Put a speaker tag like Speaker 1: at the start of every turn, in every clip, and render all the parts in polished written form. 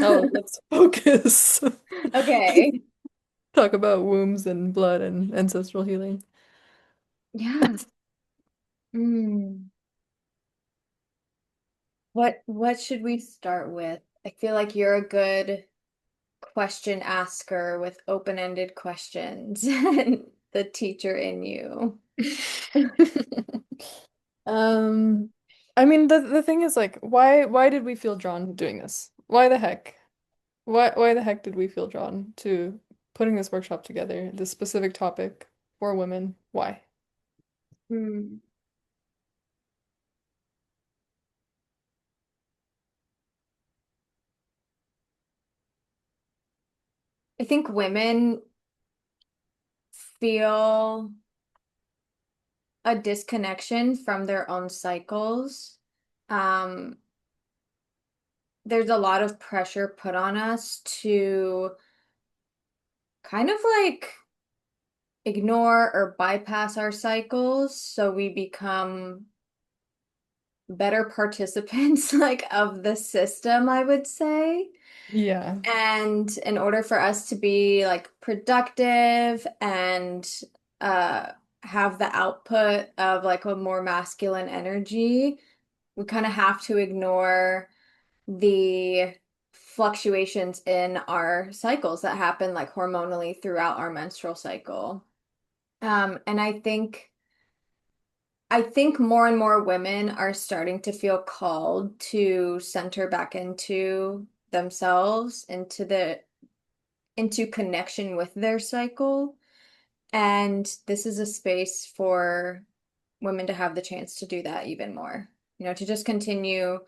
Speaker 1: Oh, let's focus.
Speaker 2: Okay.
Speaker 1: Talk about wombs and blood and ancestral healing.
Speaker 2: Yeah. Mm. What should we start with? I feel like you're a good question asker with open-ended questions and the teacher in you.
Speaker 1: Um, I mean the thing is like why did we feel drawn to doing this? Why the heck? Why the heck did we feel drawn to putting this workshop together, this specific topic for women? Why?
Speaker 2: Hmm. I think women feel a disconnection from their own cycles. Um, there's a lot of pressure put on us to kind of like ignore or bypass our cycles so we become better participants like of the system, I would say.
Speaker 1: Yeah.
Speaker 2: And in order for us to be like productive and uh have the output of like a more masculine energy, we kind of have to ignore the fluctuations in our cycles that happen like hormonally throughout our menstrual cycle. And I think more and more women are starting to feel called to center back into themselves, into connection with their cycle. And this is a space for women to have the chance to do that even more. To just continue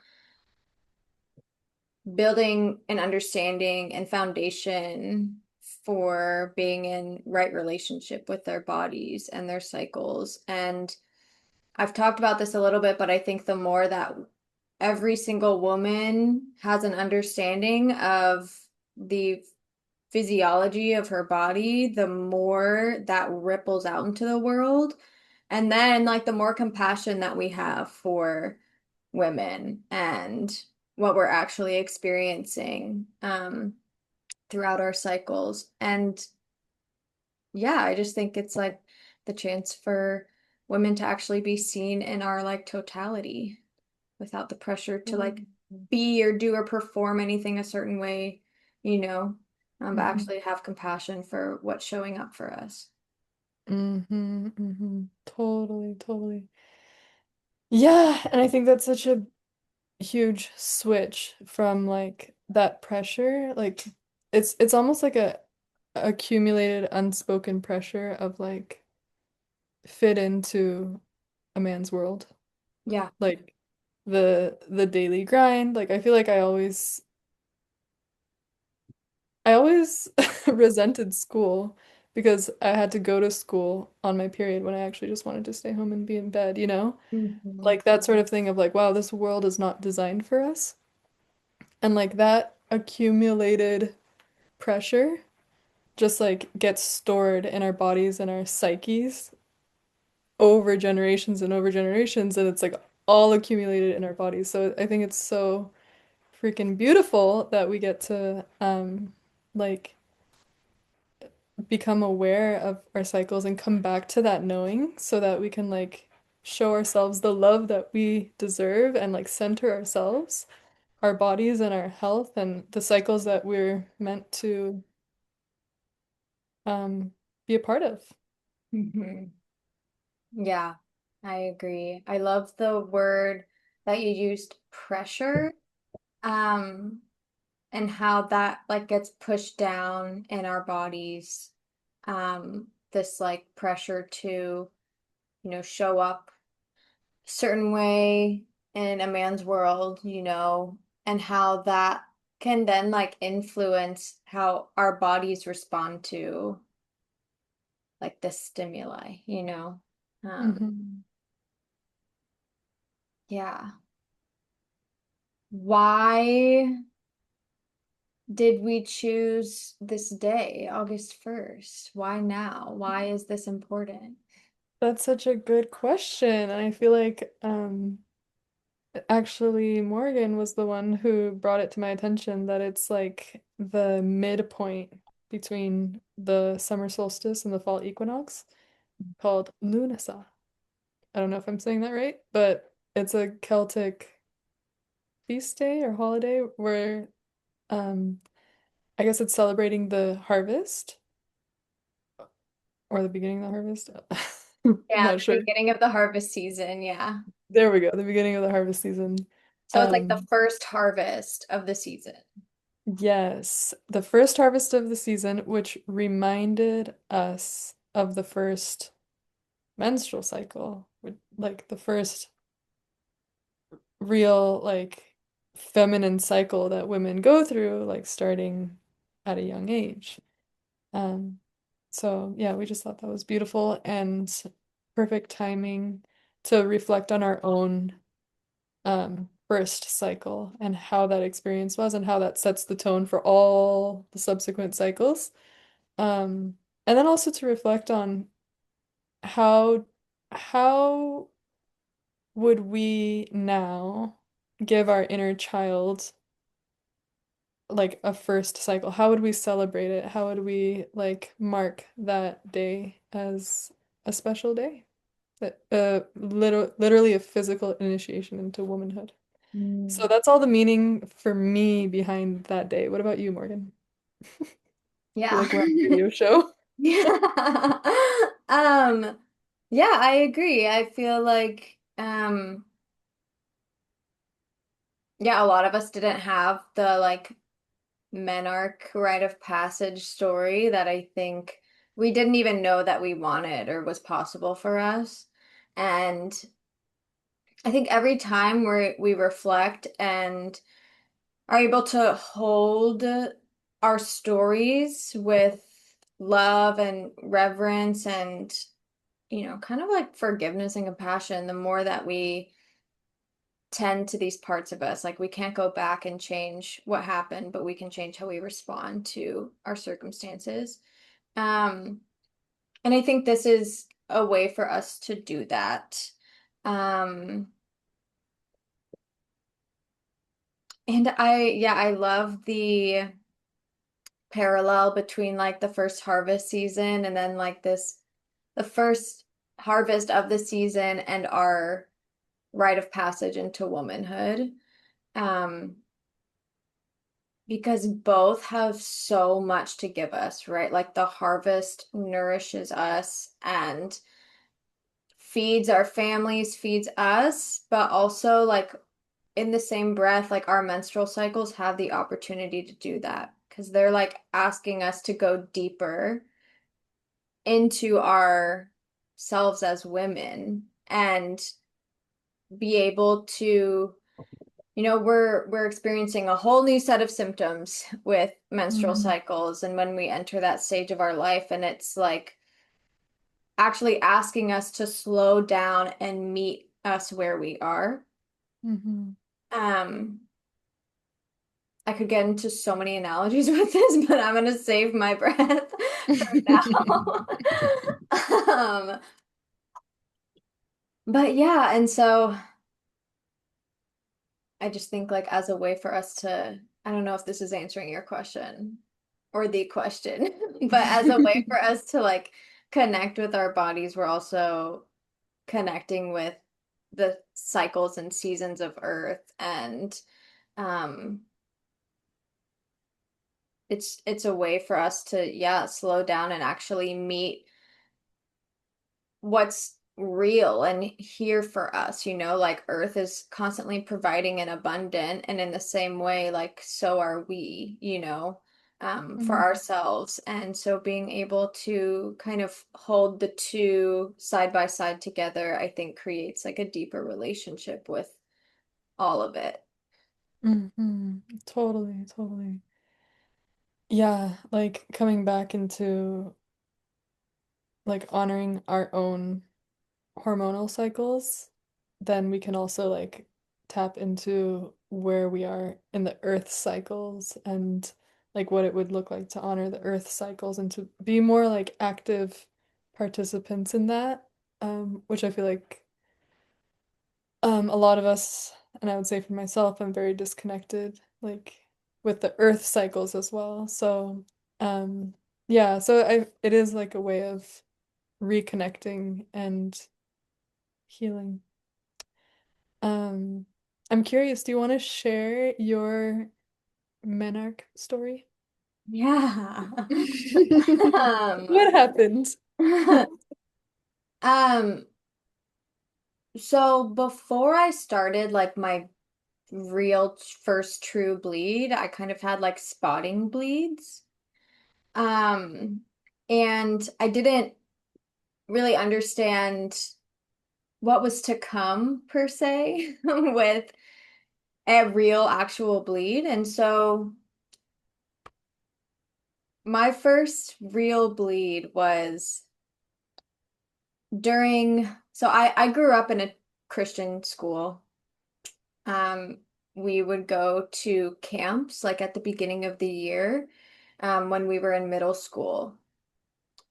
Speaker 2: building an understanding and foundation for being in right relationship with their bodies and their cycles. And I've talked about this a little bit, but I think the more that every single woman has an understanding of the physiology of her body, the more that ripples out into the world. And then, like, the more compassion that we have for women and what we're actually experiencing throughout our cycles. And yeah, I just think it's like the chance for women to actually be seen in our like totality without the pressure to like be or do or perform anything a certain way, but
Speaker 1: Mm-hmm.
Speaker 2: actually have compassion for what's showing up for us.
Speaker 1: Mm-hmm. Mm-hmm. Totally, totally. Yeah, and I think that's such a huge switch from like that pressure. Like it's almost like a accumulated unspoken pressure of like fit into a man's world.
Speaker 2: Yeah.
Speaker 1: Like the daily grind. Like I feel like I always resented school because I had to go to school on my period when I actually just wanted to stay home and be in bed, you know?
Speaker 2: Mhm.
Speaker 1: Like that sort of thing of like, wow, this world is not designed for us. And like that accumulated pressure just like gets stored in our bodies and our psyches over generations, and it's like all accumulated in our bodies. So I think it's so freaking beautiful that we get to like become aware of our cycles and come back to that knowing so that we can like show ourselves the love that we deserve and like center ourselves, our bodies and our health and the cycles that we're meant to um be a part of.
Speaker 2: Mhm. Yeah, I agree. I love the word that you used, pressure, um, and how that like gets pushed down in our bodies. This like pressure to, show up a certain way in a man's world, and how that can then like influence how our bodies respond to like the stimuli.
Speaker 1: Hmm.
Speaker 2: Yeah. Why did we choose this day, August 1st? Why now? Why is this important?
Speaker 1: That's such a good question. And I feel like Actually, Morgan was the one who brought it to my attention that it's like the midpoint between the summer solstice and the fall equinox called Lunasa. I don't know if I'm saying that right, but it's a Celtic feast day or holiday where um I guess it's celebrating the harvest or the beginning of the harvest. I'm
Speaker 2: Yeah,
Speaker 1: not
Speaker 2: the
Speaker 1: sure.
Speaker 2: beginning of the harvest season, yeah.
Speaker 1: There we go, the beginning of the harvest season.
Speaker 2: So it's like the
Speaker 1: Um,
Speaker 2: first harvest of the season.
Speaker 1: yes, the first harvest of the season, which reminded us of the first menstrual cycle, like the first real, like feminine cycle that women go through, like starting at a young age. Um, so yeah, we just thought that was beautiful and perfect timing to reflect on our own first cycle and how that experience was and how that sets the tone for all the subsequent cycles. And then also to reflect on how would we now give our inner child like a first cycle? How would we celebrate it? How would we like mark that day as a special day? That literally a physical initiation into womanhood. So
Speaker 2: Mm.
Speaker 1: that's all the meaning for me behind that day. What about you, Morgan? I feel
Speaker 2: Yeah.
Speaker 1: like we're on a radio show.
Speaker 2: Yeah. Um, yeah, I agree. I feel like yeah, a lot of us didn't have the like menarche rite of passage story that I think we didn't even know that we wanted or was possible for us. And I think every time we reflect and are able to hold our stories with love and reverence and, kind of like forgiveness and compassion, the more that we tend to these parts of us, like we can't go back and change what happened, but we can change how we respond to our circumstances. Um, and I think this is a way for us to do that. Um, and yeah, I love the parallel between like the first harvest season and then like the first harvest of the season and our rite of passage into womanhood. Um, because both have so much to give us, right? Like the harvest nourishes us and feeds our families, feeds us, but also like in the same breath, like our menstrual cycles have the opportunity to do that because they're like asking us to go deeper into ourselves as women and be able to, we're experiencing a whole new set of symptoms with menstrual
Speaker 1: Mm,
Speaker 2: cycles and when we enter that stage of our life and it's like actually asking us to slow down and meet us where we are.
Speaker 1: hmm
Speaker 2: um I could get into so many analogies with this, but I'm gonna save my breath for now. But yeah, and so I just think like as a way for us to, I don't know if this is answering your question or the question, but as a way for us to like connect with our bodies, we're also connecting with the cycles and seasons of Earth and um it's a way for us to yeah, slow down and actually meet what's real and here for us, like Earth is constantly providing and abundant, and in the same way, like so are we, for
Speaker 1: Mhm,
Speaker 2: ourselves. And so being able to kind of hold the two side by side together, I think creates like a deeper relationship with all of it.
Speaker 1: mhm. Totally, totally. Yeah, like coming back into like honoring our own hormonal cycles, then we can also like tap into where we are in the earth cycles and like what it would look like to honor the earth cycles and to be more like active participants in that, which I feel like a lot of us And I would say for myself, I'm very disconnected, like with the earth cycles as well. So, um, yeah, so it is like a way of reconnecting and healing. Um, I'm curious, do you want to share your menarche story?
Speaker 2: Yeah.
Speaker 1: What happened?
Speaker 2: Um, so before I started like my real first true bleed, I kind of had like spotting bleeds. Um, and I didn't really understand what was to come per se with a real actual bleed. And so my first real bleed was so I grew up in a Christian school. Um, we would go to camps like at the beginning of the year, when we were in middle school.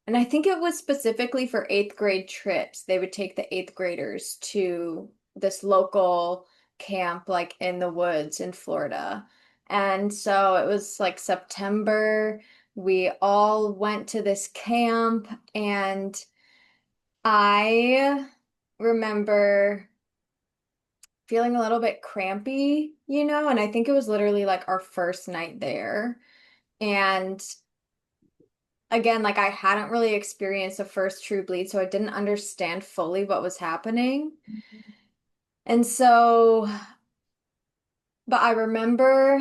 Speaker 2: And I think it was specifically for eighth grade trips. They would take the eighth graders to this local camp, like in the woods in Florida. And so it was like September. We all went to this camp, and I remember feeling a little bit crampy, and I think it was literally like our first night there. And again, like I hadn't really experienced a first true bleed, so I didn't understand fully what was happening. And so, but I remember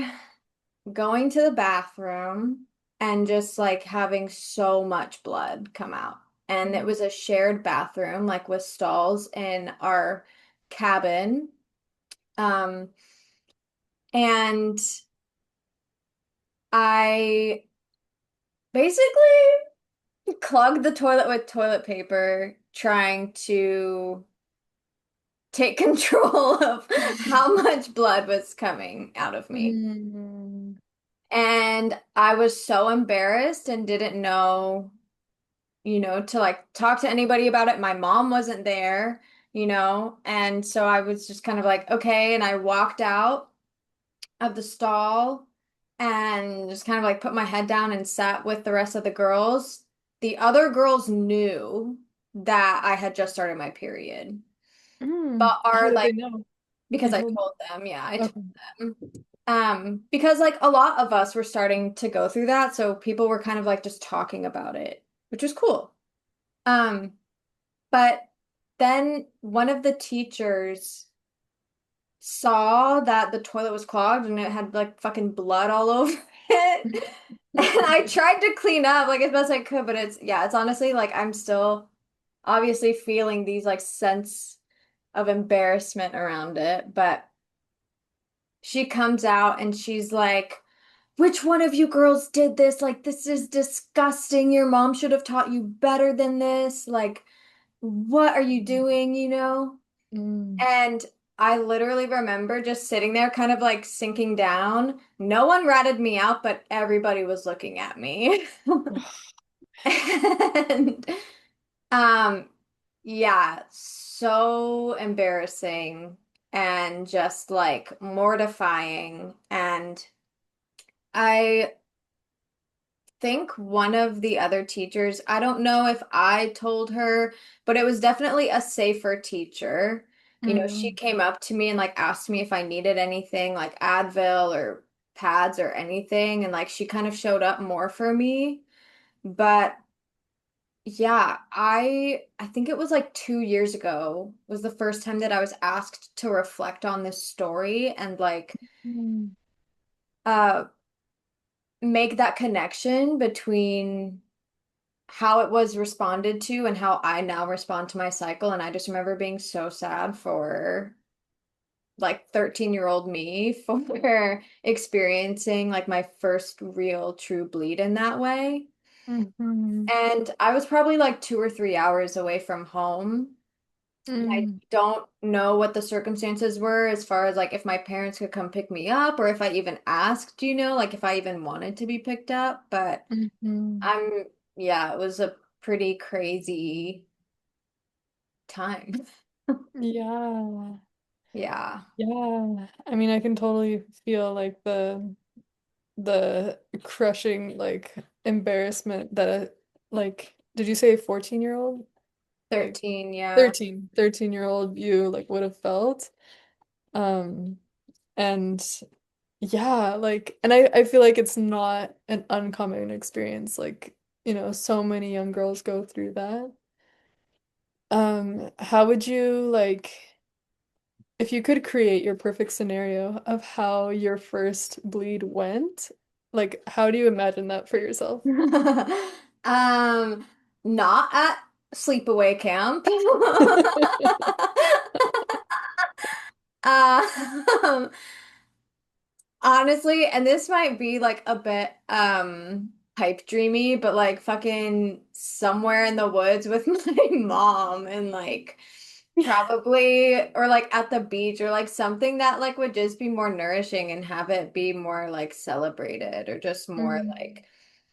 Speaker 2: going to the bathroom and just like having so much blood come out. And it was a shared bathroom, like with stalls in our cabin. Um, and I basically clogged the toilet with toilet paper, trying to take control of how much blood was coming out of me.
Speaker 1: Mm.
Speaker 2: And I was so embarrassed and didn't know, to like talk to anybody about it. My mom wasn't there, and so I was just kind of like, okay. And I walked out of the stall and just kind of like put my head down and sat with the rest of the girls. The other girls knew that I had just started my period,
Speaker 1: Mm.
Speaker 2: but
Speaker 1: How
Speaker 2: are
Speaker 1: did they
Speaker 2: like,
Speaker 1: know?
Speaker 2: because
Speaker 1: You
Speaker 2: I
Speaker 1: told
Speaker 2: told them, yeah, I told
Speaker 1: Okay.
Speaker 2: them. Because like a lot of us were starting to go through that, so people were kind of like just talking about it, which was cool. Um, but then one of the teachers saw that the toilet was clogged and it had like fucking blood all over it. And I tried to clean up like as best I could, but it's honestly like I'm still obviously feeling these like sense of embarrassment around it. But she comes out and she's like, which one of you girls did this? Like, this is disgusting. Your mom should have taught you better than this. Like, what are you doing,
Speaker 1: Mm.
Speaker 2: And I literally remember just sitting there, kind of like sinking down. No one ratted me out, but everybody was looking at me. And um, yeah, so embarrassing and just like mortifying. And I think one of the other teachers, I don't know if I told her, but it was definitely a safer teacher. She
Speaker 1: Mm.
Speaker 2: came up to me and like asked me if I needed anything like Advil or pads or anything. And like she kind of showed up more for me. But yeah, I think it was like 2 years ago was the first time that I was asked to reflect on this story and like
Speaker 1: Mm.
Speaker 2: uh make that connection between how it was responded to and how I now respond to my cycle. And I just remember being so sad for like 13-year-old me for experiencing like my first real true bleed in that way.
Speaker 1: Mhm.
Speaker 2: And I was probably like 2 or 3 hours away from home. And I
Speaker 1: Mm.
Speaker 2: don't know what the circumstances were as far as like if my parents could come pick me up or if I even asked, like if I even wanted to be picked up. But
Speaker 1: Mhm.
Speaker 2: I'm, yeah, it was a pretty crazy time.
Speaker 1: Yeah.
Speaker 2: Yeah.
Speaker 1: Yeah. I mean, I can totally feel like the crushing like embarrassment that like did you say 14-year-old? Like
Speaker 2: 13, yeah.
Speaker 1: 13-year-old you like would have felt. Um and yeah, like and I feel like it's not an uncommon experience. Like, so many young girls go through that. How would you like if you could create your perfect scenario of how your first bleed went, like how do you imagine that for yourself?
Speaker 2: Um, Not at sleepaway camp. Um, Honestly, and this might be like a bit pipe dreamy, but like fucking somewhere in the woods with my mom and like probably or like at the beach or like something that like would just be more nourishing and have it be more like celebrated or just more
Speaker 1: Mm,
Speaker 2: like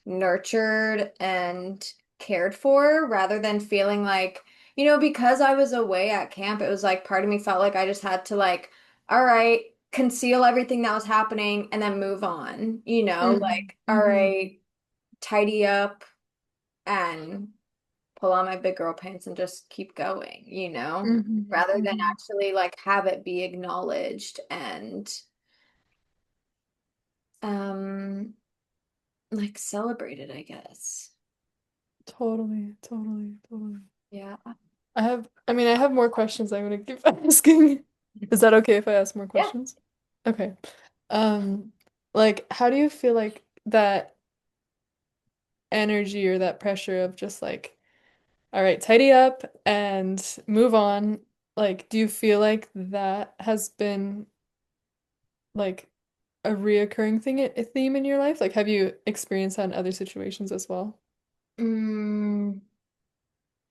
Speaker 2: nurtured and cared for rather than feeling like, because I was away at camp, it was like part of me felt like I just had to like, all right, conceal everything that was happening and then move on,
Speaker 1: mm,
Speaker 2: like, all
Speaker 1: mhm,
Speaker 2: right, tidy up and pull on my big girl pants and just keep going,
Speaker 1: mhm,
Speaker 2: rather than
Speaker 1: mhm.
Speaker 2: actually like have it be acknowledged and um like celebrated, I guess.
Speaker 1: Totally, totally, totally.
Speaker 2: Yeah.
Speaker 1: I have more questions I'm gonna keep asking. Is that okay if I ask more
Speaker 2: Yeah.
Speaker 1: questions? Okay. Um, like, how do you feel like that energy or that pressure of just like, all right, tidy up and move on? Like, do you feel like that has been like a reoccurring a theme in your life? Like, have you experienced that in other situations as well?
Speaker 2: Mm,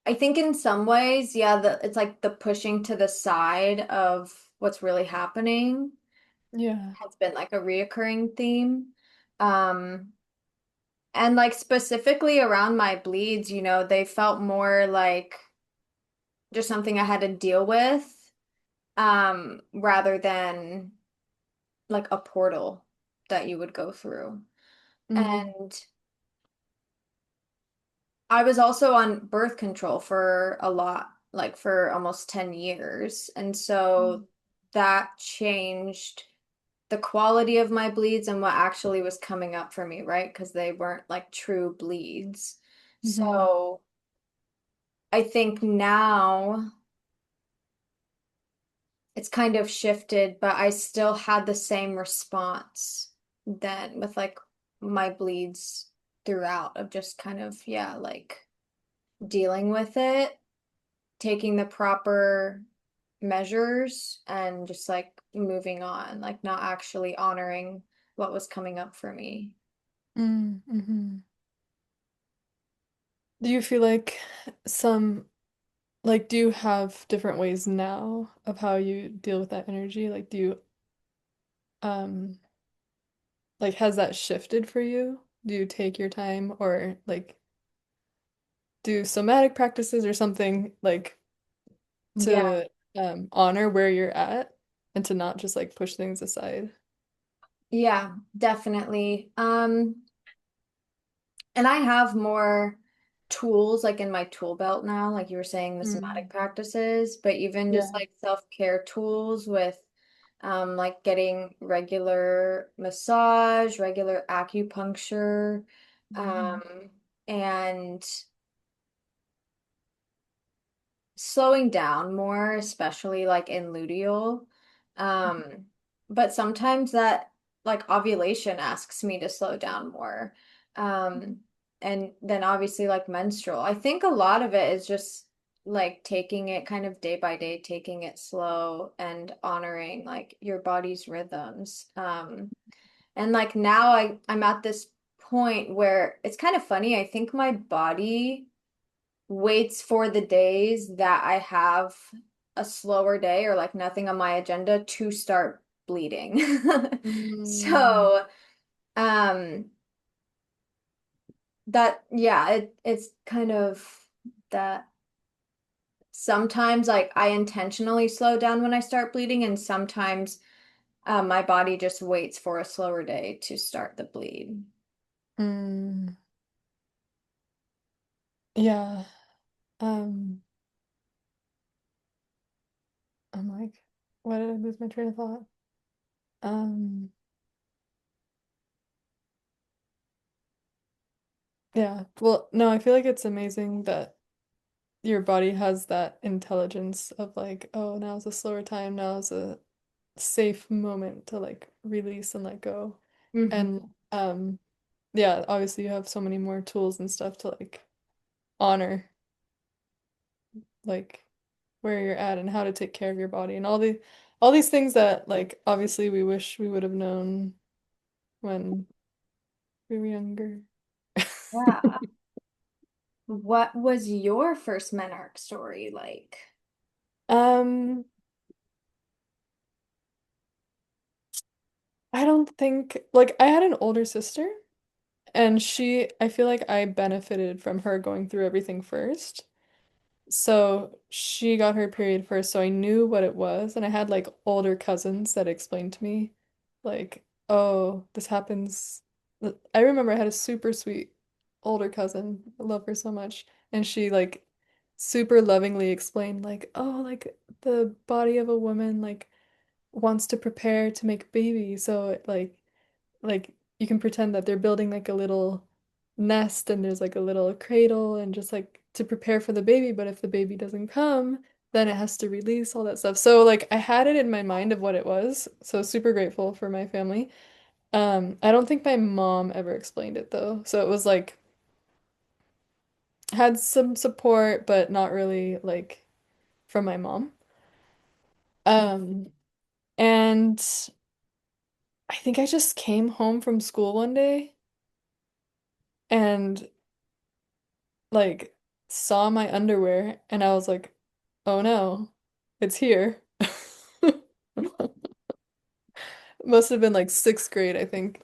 Speaker 2: I think in some ways, yeah, it's like the pushing to the side of what's really happening
Speaker 1: Yeah.
Speaker 2: has been like a reoccurring theme. Um, and like specifically around my bleeds, they felt more like just something I had to deal with, rather than like a portal that you would go through.
Speaker 1: Mm,
Speaker 2: And I was also on birth control for a lot, like for almost 10 years. And so that changed the quality of my bleeds and what actually was coming up for me, right? Because they weren't like true bleeds.
Speaker 1: mm-hmm.
Speaker 2: So I think now it's kind of shifted, but I still had the same response then with like my bleeds throughout of just kind of, yeah, like dealing with it, taking the proper measures and just like moving on, like not actually honoring what was coming up for me.
Speaker 1: Mm-hmm. Do you feel like some do you have different ways now of how you deal with that energy? Like, do you, um, like, has that shifted for you? Do you take your time or like do somatic practices or something like
Speaker 2: Yeah,
Speaker 1: to honor where you're at and to not just like push things aside?
Speaker 2: yeah, definitely. And I have more tools like in my tool belt now, like you were saying, the somatic
Speaker 1: Mm.
Speaker 2: practices, but even just
Speaker 1: Yeah.
Speaker 2: like self-care tools with like getting regular massage, regular acupuncture,
Speaker 1: Mhm.
Speaker 2: um, and slowing down more, especially like in luteal. Um, but sometimes that like ovulation asks me to slow down more. Um, and then obviously like menstrual. I think a lot of it is just like taking it kind of day by day, taking it slow and honoring like your body's rhythms. And like now I'm at this point where it's kind of funny. I think my body waits for the days that I have a slower day or like nothing on my agenda to start bleeding.
Speaker 1: Mm.
Speaker 2: So, um, that yeah, it's kind of that sometimes like I intentionally slow down when I start bleeding, and sometimes my body just waits for a slower day to start the bleed.
Speaker 1: Mm, yeah. Um, I'm like, why did I lose my train of thought? Um, yeah. Well, no, I feel like it's amazing that your body has that intelligence of like, oh, now's a slower time, now's a safe moment to like release and let go.
Speaker 2: Hmm.
Speaker 1: And yeah, obviously you have so many more tools and stuff to like honor like where you're at and how to take care of your body and all these things that like obviously we wish we would have known when we were younger.
Speaker 2: Yeah. What was your first menarche story like?
Speaker 1: Um, I don't think like I had an older sister and I feel like I benefited from her going through everything first. So she got her period first, so I knew what it was, and I had like older cousins that explained to me, like, oh, this happens. I remember I had a super sweet older cousin. I love her so much. And she like super lovingly explained, like, oh, like the body of a woman like wants to prepare to make a baby, so it like you can pretend that they're building like a little nest and there's like a little cradle and just like to prepare for the baby, but if the baby doesn't come, then it has to release all that stuff. So like I had it in my mind of what it was. So super grateful for my family. I don't think my mom ever explained it though. So it was like had some support, but not really like from my mom. Um, and I think I just came home from school one day and like saw my underwear and I was like, oh no, it's here. Must have been like sixth grade, I think.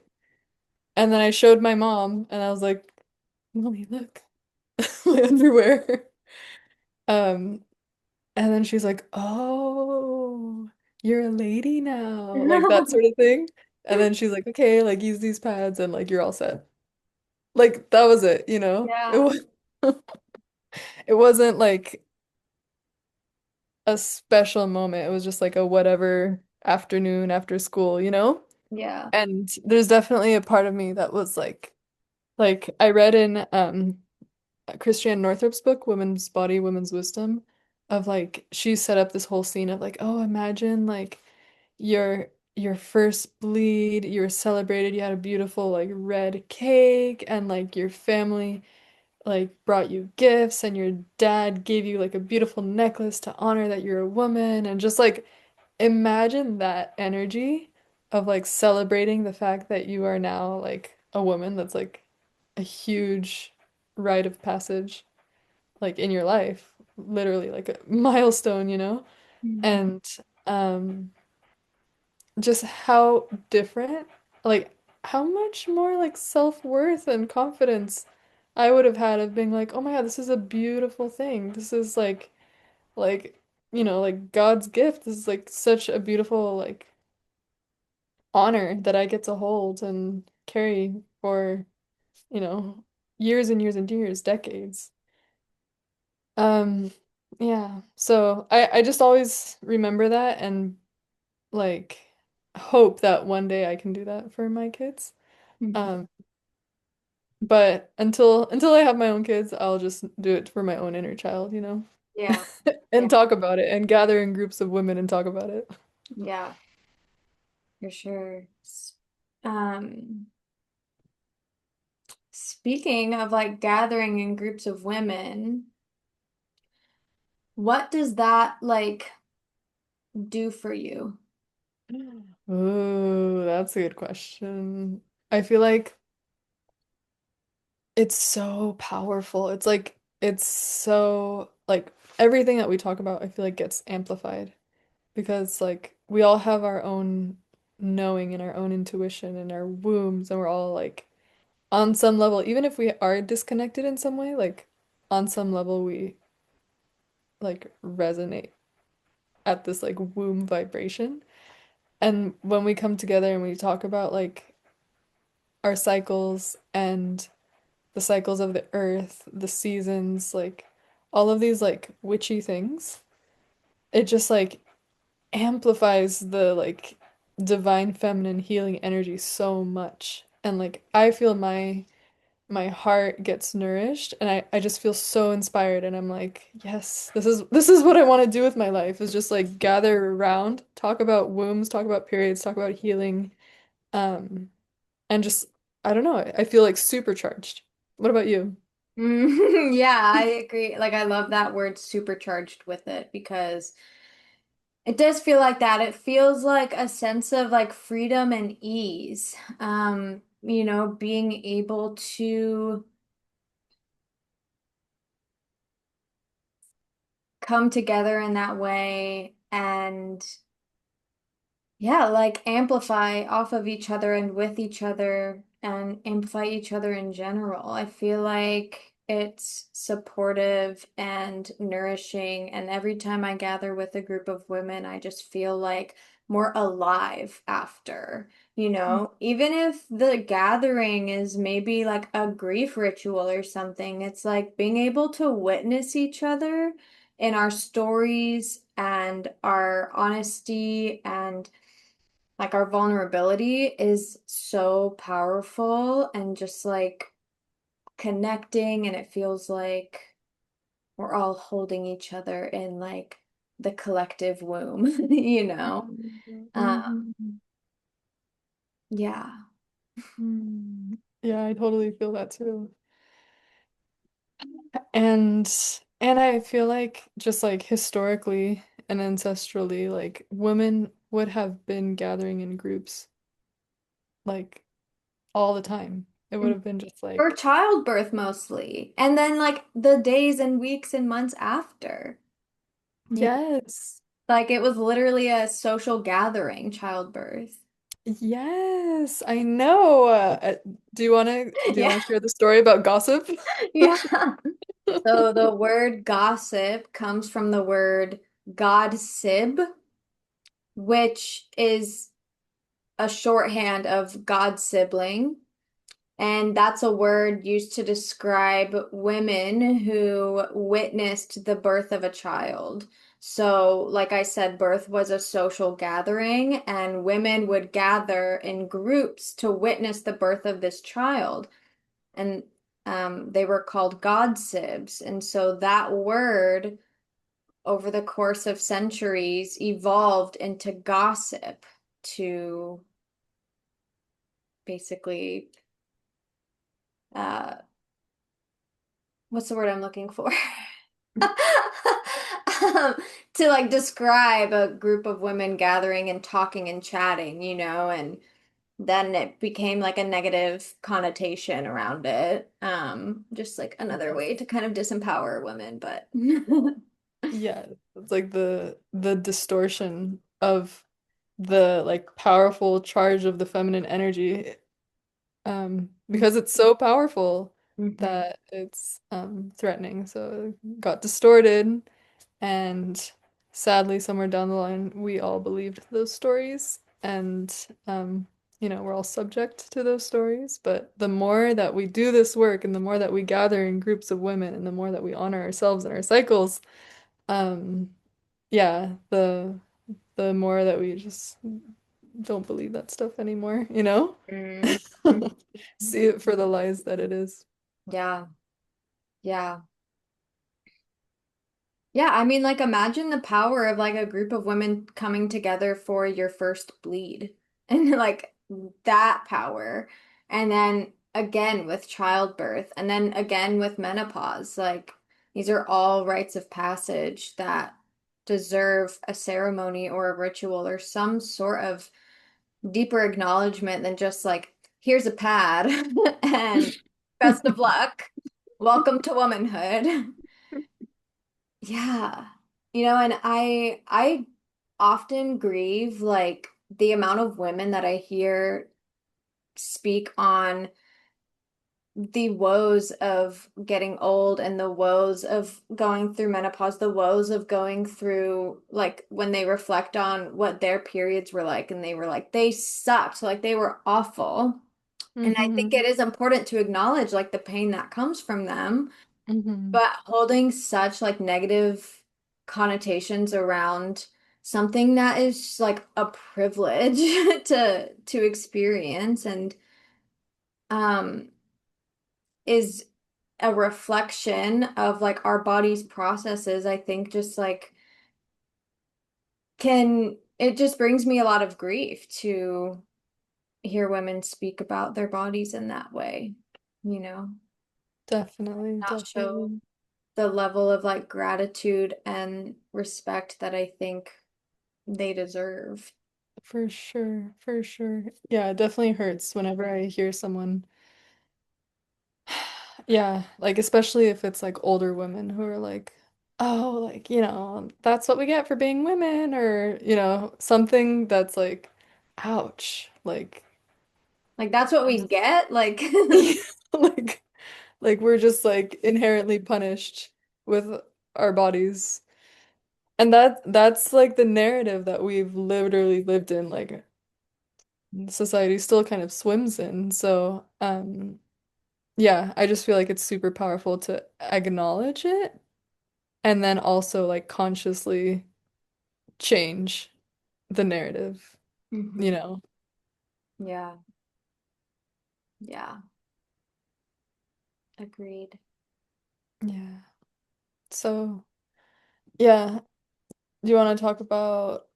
Speaker 1: And then I showed my mom and I was like, Mommy, look, my underwear. Um, and then she's like, oh, you're a lady now, like that sort of thing. And then she's like, okay, like use these pads and like you're all set. Like that was it, you know? It
Speaker 2: Yeah.
Speaker 1: was it wasn't like a special moment. It was just like a whatever afternoon after school, you know?
Speaker 2: Yeah.
Speaker 1: And there's definitely a part of me that was like I read in Christiane Northrup's book, Women's Body, Women's Wisdom, of like she set up this whole scene of like, oh, imagine like your first bleed, you were celebrated, you had a beautiful like red cake, and like your family like brought you gifts and your dad gave you like a beautiful necklace to honor that you're a woman and just like imagine that energy of like celebrating the fact that you are now like a woman. That's like a huge rite of passage like in your life, literally like a milestone, you know?
Speaker 2: Mhm.
Speaker 1: And um just how different, like how much more like self-worth and confidence I would have had of being like, "Oh my God, this is a beautiful thing. This is like like God's gift. This is like such a beautiful like honor that I get to hold and carry for, you know, years and years and years, decades." Um, yeah. So I just always remember that and like hope that one day I can do that for my kids.
Speaker 2: Mhm.
Speaker 1: Um, but until I have my own kids, I'll just do it for my own inner child, you know,
Speaker 2: Yeah. Yeah.
Speaker 1: and talk about it and gather in groups of women and talk about it.
Speaker 2: Yeah. For sure. Um, Speaking of like gathering in groups of women, what does that like do for you?
Speaker 1: Ooh, that's a good question. I feel like it's so powerful. It's so like everything that we talk about, I feel like gets amplified because like we all have our own knowing and our own intuition and our wombs and we're all like on some level, even if we are disconnected in some way, like on some level like resonate at this like womb vibration. And when we come together and we talk about like our cycles and the cycles of the earth, the seasons, like all of these like witchy things, it just like amplifies the like divine feminine healing energy so much. And like I feel my heart gets nourished and I just feel so inspired and I'm like, yes, this is what I want to do with my life is just like gather around, talk about wombs, talk about periods, talk about healing, um, and just I don't know, I feel like supercharged. What about you?
Speaker 2: Yeah, I agree. Like I love that word supercharged with it because it does feel like that. It feels like a sense of like freedom and ease. Being able to come together in that way and yeah, like amplify off of each other and with each other and amplify each other in general. I feel like it's supportive and nourishing. And every time I gather with a group of women, I just feel like more alive after, even if the gathering is maybe like a grief ritual or something, it's like being able to witness each other in our stories and our honesty and like our vulnerability is so powerful and just like connecting, and it feels like we're all holding each other in like the collective womb, you know? Um,
Speaker 1: Mhm.
Speaker 2: yeah.
Speaker 1: Mhm. Yeah, I totally feel that too. And and I feel like just like historically and ancestrally, like women would have been gathering in groups like all the time. It would have been just
Speaker 2: For
Speaker 1: like,
Speaker 2: childbirth mostly. And then like the days and weeks and months after. You know,
Speaker 1: yes,
Speaker 2: like it was literally a social gathering, childbirth.
Speaker 1: yes, I know. Do you want to
Speaker 2: Yeah.
Speaker 1: share the story about gossip?
Speaker 2: Yeah. So the word gossip comes from the word godsib, which is a shorthand of God sibling. And that's a word used to describe women who witnessed the birth of a child. So, like I said, birth was a social gathering, and women would gather in groups to witness the birth of this child. And they were called godsibs. And so that word over the course of centuries evolved into gossip to basically uh what's the word I'm looking for? Um, to like describe a group of women gathering and talking and chatting, and then it became like a negative connotation around it. Just like another
Speaker 1: Yes.
Speaker 2: way to kind of disempower women, but
Speaker 1: Yeah, it's like the distortion of the like powerful charge of the feminine energy. Because it's so powerful
Speaker 2: Mhm.
Speaker 1: that it's threatening. So it got distorted, and sadly, somewhere down the line, we all believed those stories, and we're all subject to those stories. But the more that we do this work, and the more that we gather in groups of women, and the more that we honor ourselves and our cycles, um, yeah, the more that we just don't believe that stuff anymore, you know?
Speaker 2: Mm.
Speaker 1: See it for the lies that it is.
Speaker 2: Yeah, yeah. Yeah, I mean, like, imagine the power of like a group of women coming together for your first bleed and like that power. And then again with childbirth, and then again with menopause. Like, these are all rites of passage that deserve a ceremony or a ritual or some sort of deeper acknowledgement than just like, here's a pad and best of luck. Welcome to womanhood. Yeah. And I often grieve like the amount of women that I hear speak on the woes of getting old and the woes of going through menopause, the woes of going through like when they reflect on what their periods were like and they were like they sucked, like they were awful. And I think
Speaker 1: Mm-hmm.
Speaker 2: it is important to acknowledge like the pain that comes from them,
Speaker 1: Mm-hmm.
Speaker 2: but holding such like negative connotations around something that is like a privilege to experience and um is a reflection of like our body's processes, I think just like can it just brings me a lot of grief to hear women speak about their bodies in that way, you know,
Speaker 1: Definitely,
Speaker 2: not show
Speaker 1: definitely.
Speaker 2: the level of like gratitude and respect that I think they deserve.
Speaker 1: For sure, for sure. Yeah, it definitely hurts whenever I hear someone. Yeah, like especially if it's like older women who are like, oh, like, that's what we get for being women, or, something that's like, ouch. Like,
Speaker 2: Like that's what we get, like
Speaker 1: like, like we're just like inherently punished with our bodies. And that's like the narrative that we've literally lived in, like society still kind of swims in. So, yeah, I just feel like it's super powerful to acknowledge it and then also like consciously change the narrative, you
Speaker 2: Mhm.
Speaker 1: know?
Speaker 2: Yeah, yeah, agreed.
Speaker 1: Yeah. So, yeah, do you want to talk about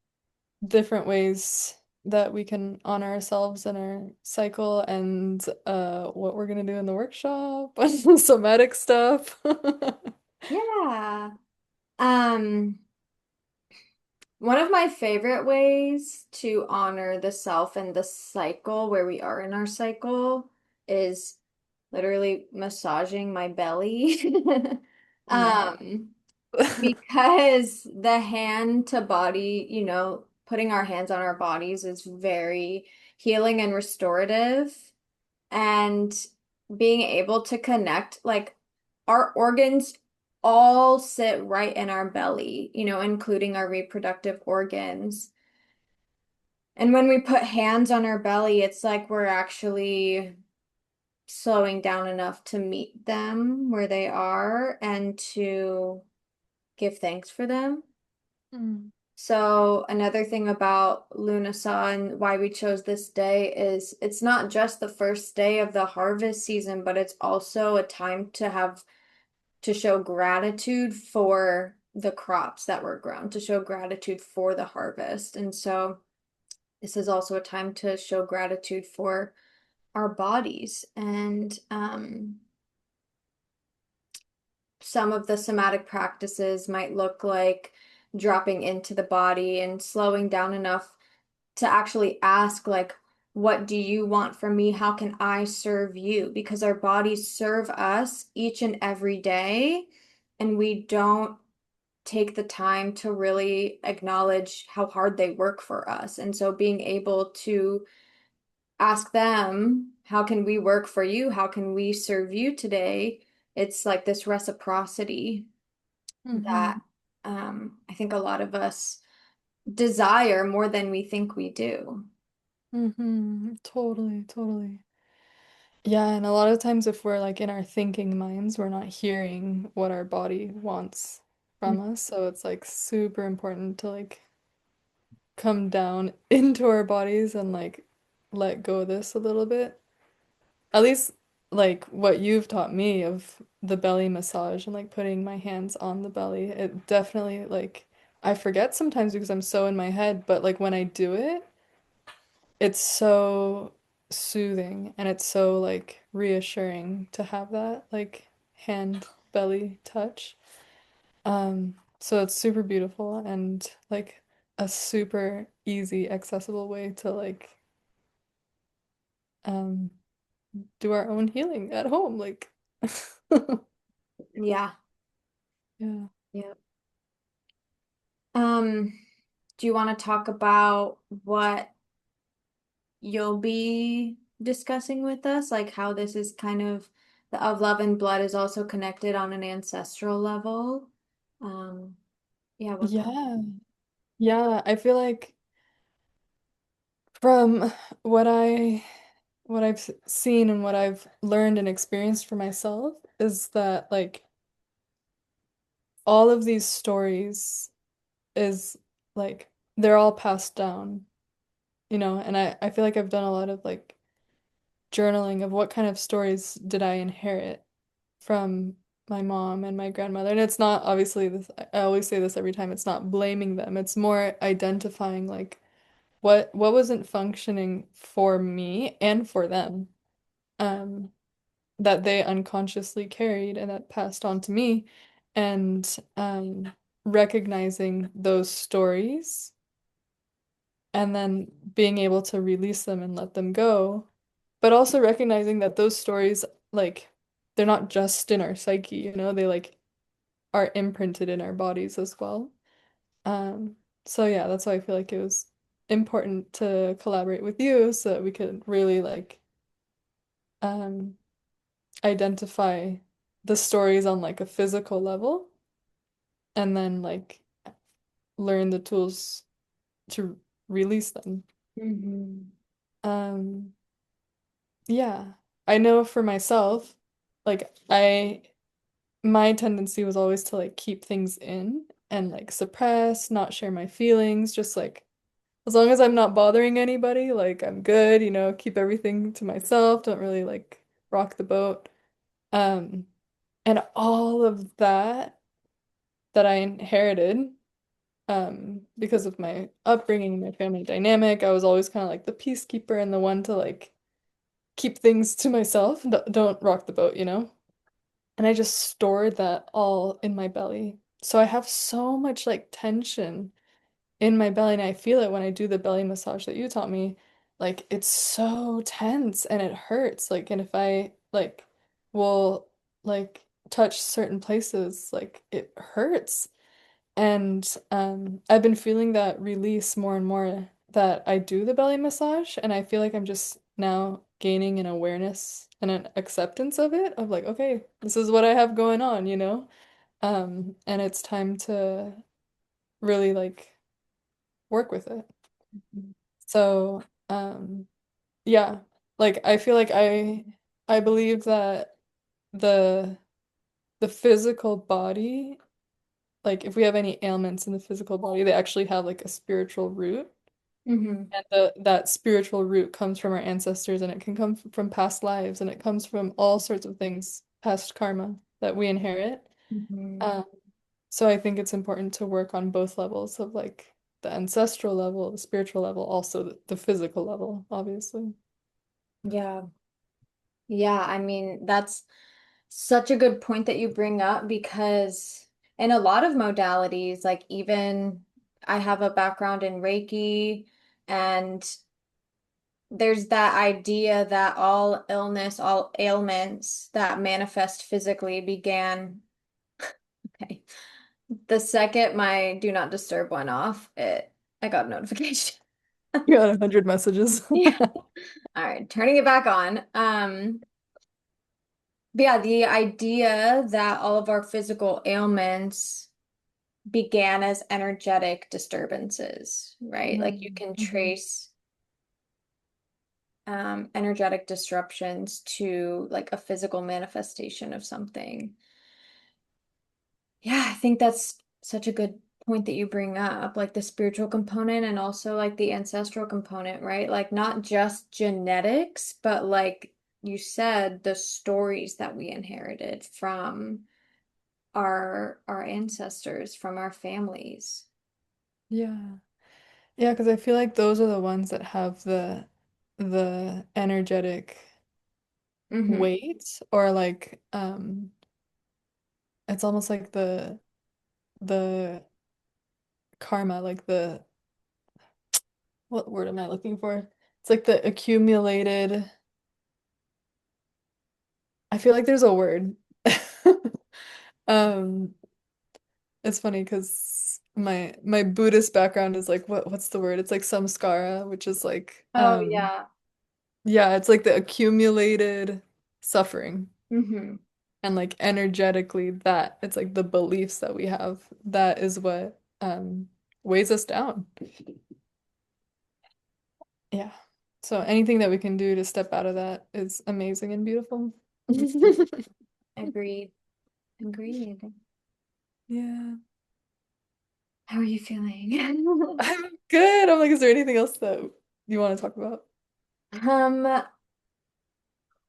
Speaker 1: different ways that we can honor ourselves and our cycle and what we're gonna do in the workshop, somatic stuff?
Speaker 2: Yeah. Um, One of my favorite ways to honor the self and the cycle where we are in our cycle is literally massaging my belly.
Speaker 1: Yeah.
Speaker 2: Um, because the hand to body, putting our hands on our bodies is very healing and restorative. And being able to connect, like our organs all sit right in our belly, including our reproductive organs. And when we put hands on our belly, it's like we're actually slowing down enough to meet them where they are and to give thanks for them.
Speaker 1: Mm,
Speaker 2: So another thing about Lunasa and why we chose this day is it's not just the first day of the harvest season, but it's also a time to show gratitude for the crops that were grown, to show gratitude for the harvest. And so this is also a time to show gratitude for our bodies. And some of the somatic practices might look like dropping into the body and slowing down enough to actually ask, like, what do you want from me? How can I serve you? Because our bodies serve us each and every day, and we don't take the time to really acknowledge how hard they work for us. And so being able to ask them, how can we work for you? How can we serve you today? It's like this reciprocity that
Speaker 1: hmm
Speaker 2: I think a lot of us desire more than we think we do.
Speaker 1: Totally, totally. Yeah, and a lot of times if we're like in our thinking minds, we're not hearing what our body wants from us. So it's like super important to like come down into our bodies and like let go of this a little bit. At least like what you've taught me of the belly massage and like putting my hands on the belly. It definitely like I forget sometimes because I'm so in my head, but like when I do it, it's so soothing and it's so like reassuring to have that like hand belly touch. So it's super beautiful and like a super easy, accessible way to like um do our own healing at home. Like
Speaker 2: Yeah.
Speaker 1: yeah.
Speaker 2: Yeah. Um, do you want to talk about what you'll be discussing with us? Like how this is kind of the of love and blood is also connected on an ancestral level. Um, yeah, what kind?
Speaker 1: Yeah. Yeah, I feel like from what I what I've seen and what I've learned and experienced for myself is that like all of these stories is like they're all passed down, and I feel like I've done a lot of like journaling of what kind of stories did I inherit from my mom and my grandmother. And it's not obviously this, I always say this every time, it's not blaming them. It's more identifying like what wasn't functioning for me and for them. Um, that they unconsciously carried and that passed on to me. And recognizing those stories and then being able to release them and let them go, but also recognizing that those stories, like, they're not just in our psyche, they like are imprinted in our bodies as well. So yeah, that's why I feel like it was important to collaborate with you so that we could really like um identify the stories on like a physical level and then like learn the tools to release them.
Speaker 2: Hmm.
Speaker 1: Um, yeah. I know for myself, like my tendency was always to like keep things in and like suppress, not share my feelings, just like as long as I'm not bothering anybody, like I'm good, keep everything to myself, don't really like rock the boat. Um, and all of that I inherited, because of my upbringing, my family dynamic, I was always kind of like the peacekeeper and the one to like keep things to myself, don't rock the boat, And I just stored that all in my belly. So I have so much like tension in my belly, and I feel it when I do the belly massage that you taught me. Like it's so tense and it hurts. Like, and if I like will like touch certain places, like it hurts. And I've been feeling that release more and more that I do the belly massage, and I feel like I'm just now gaining an awareness and an acceptance of it, of like, okay, this is what I have going on, and it's time to really like work with it. So, yeah, like I feel like I believe that the the physical body, like if we have any ailments in the physical body, they actually have like a spiritual root.
Speaker 2: Hmm.
Speaker 1: And that spiritual root comes from our ancestors and it can come from past lives and it comes from all sorts of things, past karma that we inherit.
Speaker 2: Hmm.
Speaker 1: Um, so I think it's important to work on both levels of like the ancestral level, the spiritual level, also the physical level, obviously.
Speaker 2: Yeah. Yeah, I mean, that's such a good point that you bring up because in a lot of modalities, like even I have a background in Reiki, and there's that idea that all illness, all ailments that manifest physically began. Okay. The second my do not disturb went off, I got a notification.
Speaker 1: You got 100 messages.
Speaker 2: Yeah. All right, turning it back on. But yeah, the idea that all of our physical ailments began as energetic disturbances, right? Like you can
Speaker 1: Mhm.
Speaker 2: trace energetic disruptions to like a physical manifestation of something. Yeah, I think that's such a good point that you bring up, like the spiritual component and also like the ancestral component, right? Like not just genetics, but like you said, the stories that we inherited from our ancestors, from our families.
Speaker 1: Yeah. Yeah, because I feel like those are the ones that have the energetic
Speaker 2: Hmm.
Speaker 1: weight, or like it's almost like the karma, like the what word am I looking for? It's like the accumulated. I feel like there's a word. Um, it's funny because my Buddhist background is like what's the word? It's like samskara, which is like
Speaker 2: Oh yeah.
Speaker 1: yeah, it's like the accumulated suffering.
Speaker 2: Hmm.
Speaker 1: And like energetically that it's like the beliefs that we have that is what weighs us down. Yeah. So anything that we can do to step out of that is amazing and beautiful.
Speaker 2: Agreed. Agreed.
Speaker 1: Yeah.
Speaker 2: How are you feeling?
Speaker 1: I'm good. I'm like, is there anything else that you want to talk about?
Speaker 2: Um,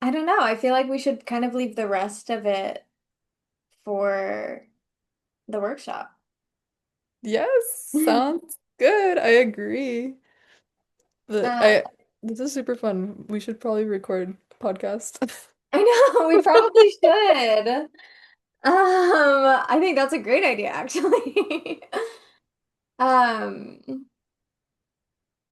Speaker 2: I don't know. I feel like we should kind of leave the rest of it for the workshop.
Speaker 1: Yes, sounds good. I agree. But
Speaker 2: Uh,
Speaker 1: this is super fun. We should probably record a podcast.
Speaker 2: I know, we probably should. I think that's a great idea, actually. Um,